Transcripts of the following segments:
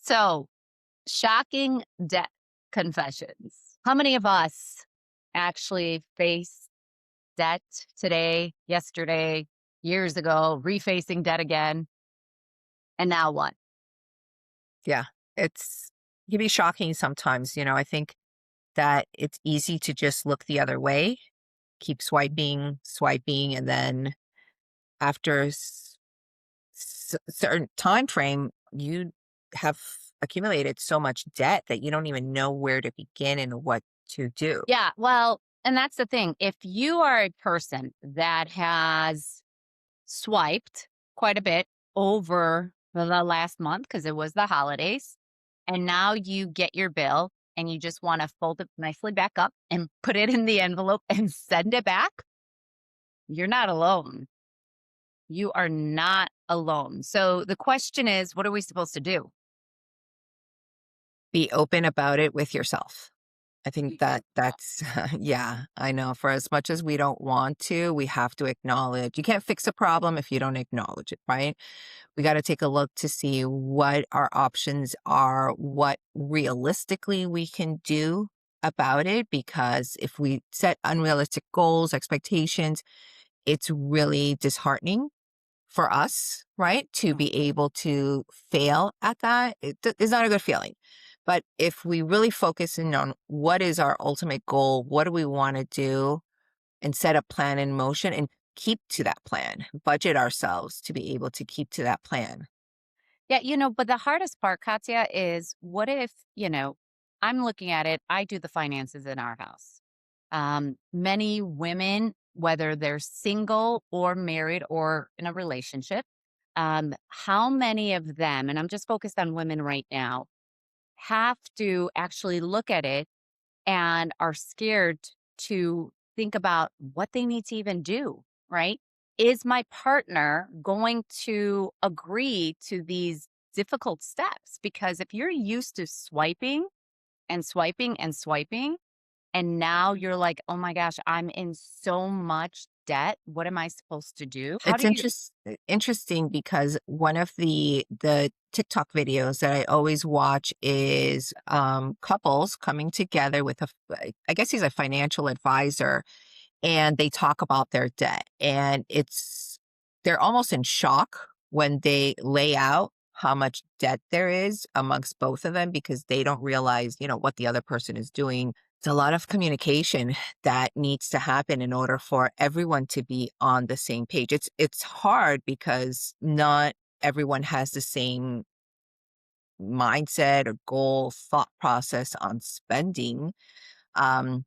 So, shocking debt confessions. How many of us actually face debt today, yesterday, years ago, refacing debt again? And now what? Yeah, it can be shocking sometimes. I think that it's easy to just look the other way, keep swiping, swiping, and then after certain time frame, you have accumulated so much debt that you don't even know where to begin and what to do. Yeah, well, and that's the thing. If you are a person that has swiped quite a bit over the last month because it was the holidays, and now you get your bill and you just want to fold it nicely back up and put it in the envelope and send it back, you're not alone. You are not alone. So the question is, what are we supposed to do? Be open about it with yourself. I think that's yeah, I know. For as much as we don't want to, we have to acknowledge. You can't fix a problem if you don't acknowledge it, right? We got to take a look to see what our options are, what realistically we can do about it. Because if we set unrealistic goals, expectations, it's really disheartening for us, right? To be able to fail at that. It's not a good feeling. But if we really focus in on what is our ultimate goal, what do we want to do, and set a plan in motion and keep to that plan, budget ourselves to be able to keep to that plan. Yeah, but the hardest part, Katya, is what if, I'm looking at it, I do the finances in our house. Many women, whether they're single or married or in a relationship, how many of them, and I'm just focused on women right now, have to actually look at it and are scared to think about what they need to even do, right? Is my partner going to agree to these difficult steps? Because if you're used to swiping and swiping and swiping, and now you're like, oh my gosh, I'm in so much debt. What am I supposed to do? How It's do you? interesting because one of the TikTok videos that I always watch is couples coming together with I guess he's a financial advisor, and they talk about their debt, and they're almost in shock when they lay out how much debt there is amongst both of them because they don't realize, what the other person is doing. It's a lot of communication that needs to happen in order for everyone to be on the same page. It's hard because not everyone has the same mindset or goal, thought process on spending. Um,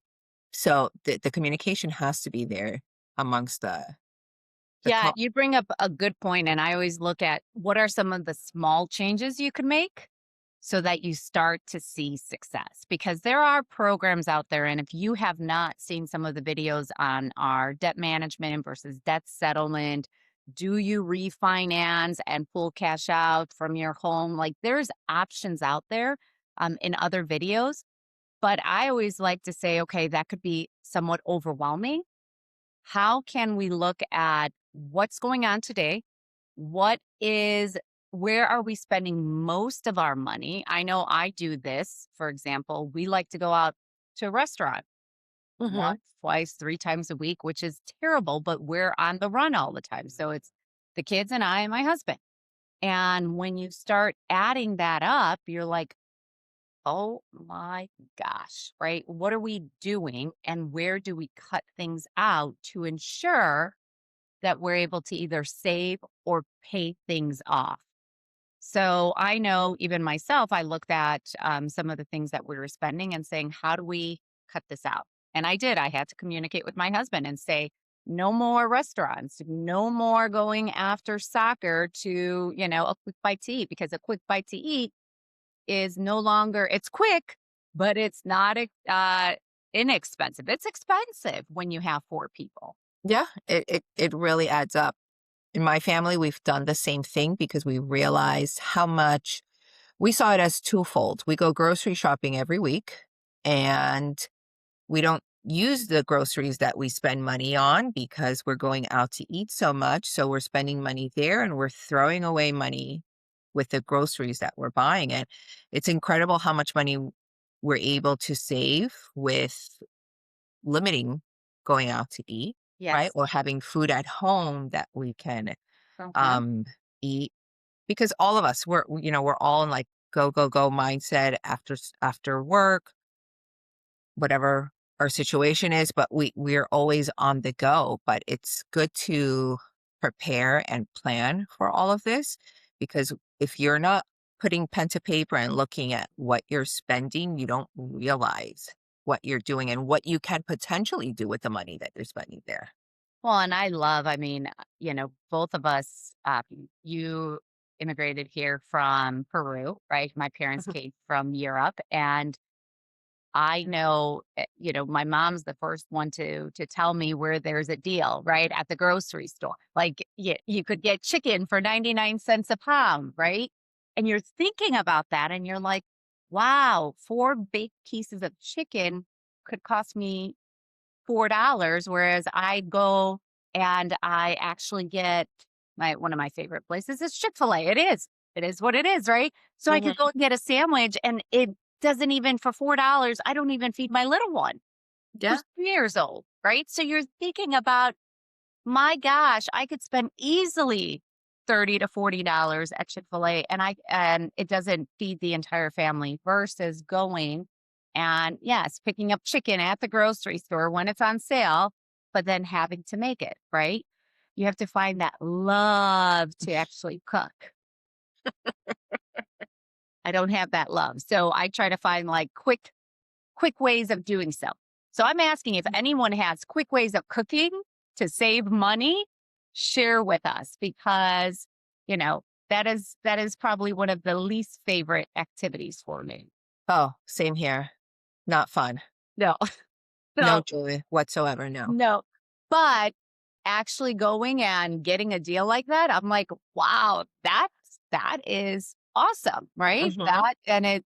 so the communication has to be there amongst the Yeah, co you bring up a good point, and I always look at what are some of the small changes you can make so that you start to see success. Because there are programs out there, and if you have not seen some of the videos on our debt management versus debt settlement, do you refinance and pull cash out from your home? Like there's options out there in other videos, but I always like to say, okay, that could be somewhat overwhelming. How can we look at what's going on today? What is where are we spending most of our money? I know I do this. For example, we like to go out to a restaurant Mhm. once, twice, three times a week, which is terrible, but we're on the run all the time. So it's the kids and I and my husband. And when you start adding that up, you're like, oh my gosh, right? What are we doing? And where do we cut things out to ensure that we're able to either save or pay things off? So I know even myself, I looked at some of the things that we were spending and saying, how do we cut this out? And I did. I had to communicate with my husband and say, no more restaurants, no more going after soccer to, a quick bite to eat, because a quick bite to eat is no longer, it's quick, but it's not inexpensive. It's expensive when you have four people. Yeah, it really adds up. In my family, we've done the same thing because we realized how much we saw it as twofold. We go grocery shopping every week, and we don't use the groceries that we spend money on because we're going out to eat so much. So we're spending money there and we're throwing away money with the groceries that we're buying. And it's incredible how much money we're able to save with limiting going out to eat, right? Yes. Or having food at home that we can Uh-huh. um eat, because all of us we're all in like go go go mindset after work, whatever our situation is, but we're always on the go. But it's good to prepare and plan for all of this, because if you're not putting pen to paper and looking at what you're spending, you don't realize what you're doing and what you can potentially do with the money that you're spending there. Well, and I mean, both of us, you immigrated here from Peru, right? My parents Mhm. came from Europe, and I know, my mom's the first one to tell me where there's a deal, right? At the grocery store. Like you could get chicken for 99 cents a pound, right? And you're thinking about that and you're like, wow, four baked pieces of chicken could cost me $4, whereas I go and I actually get one of my favorite places is Chick-fil-A. It is. It is what it is, right? So I could Mhm. go and get a sandwich and it doesn't even for $4, I don't even feed my little one Yeah. who's 3 years old, right? So you're thinking about, my gosh, I could spend easily 30 to $40 at Chick-fil-A and it doesn't feed the entire family versus going and yes, picking up chicken at the grocery store when it's on sale, but then having to make it, right? You have to find that love to actually cook. I don't have that love. So I try to find like quick ways of doing so. So I'm asking if anyone has quick ways of cooking to save money, share with us because, that is probably one of the least favorite activities for me. Oh, same here. Not fun. No, No no, joy whatsoever, no. no. But actually going and getting a deal like that, I'm like, wow, that is awesome, right? Mhm. That and it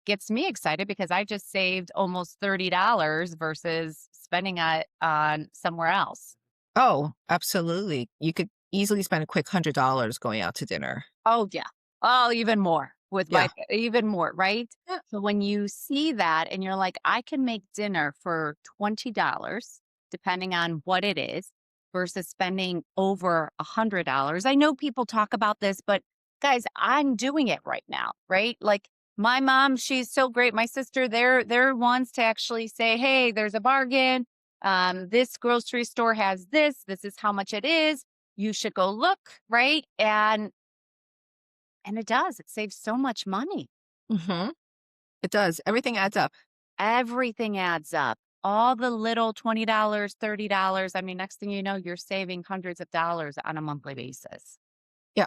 gets me excited because I just saved almost $30 versus spending it on somewhere else. Oh, absolutely. You could easily spend a quick $100 going out to dinner. Oh, yeah. Oh, even more with Yeah. even more, right? Yeah. So when you see that and you're like, I can make dinner for $20, depending on what it is, versus spending over $100. I know people talk about this, but guys, I'm doing it right now, right? Like my mom, she's so great. My sister, they're ones to actually say, hey, there's a bargain. This grocery store has this. This is how much it is. You should go look, right? And it does. It saves so much money. Mhm. It does. Everything adds up. Everything adds up. All the little $20, $30. I mean, next thing you know, you're saving hundreds of dollars on a monthly basis. Yeah.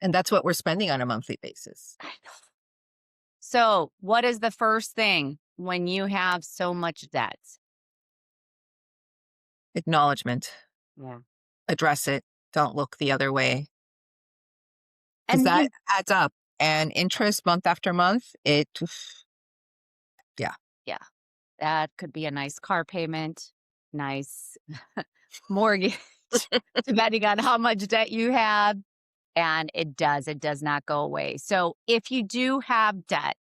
And that's what we're spending on a monthly basis. I know. So, what is the first thing when you have so much debt? Acknowledgement. Yeah. Address it. Don't look the other way, because And that you, adds up. And interest month after month, yeah. yeah, that could be a nice car payment, nice mortgage, depending on how much debt you have. And it does not go away. So, if you do have debt,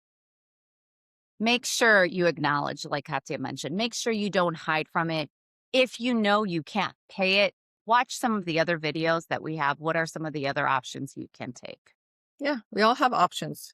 make sure you acknowledge, like Katya mentioned, make sure you don't hide from it. If you know you can't pay it, watch some of the other videos that we have. What are some of the other options you can take? Yeah. We all have options.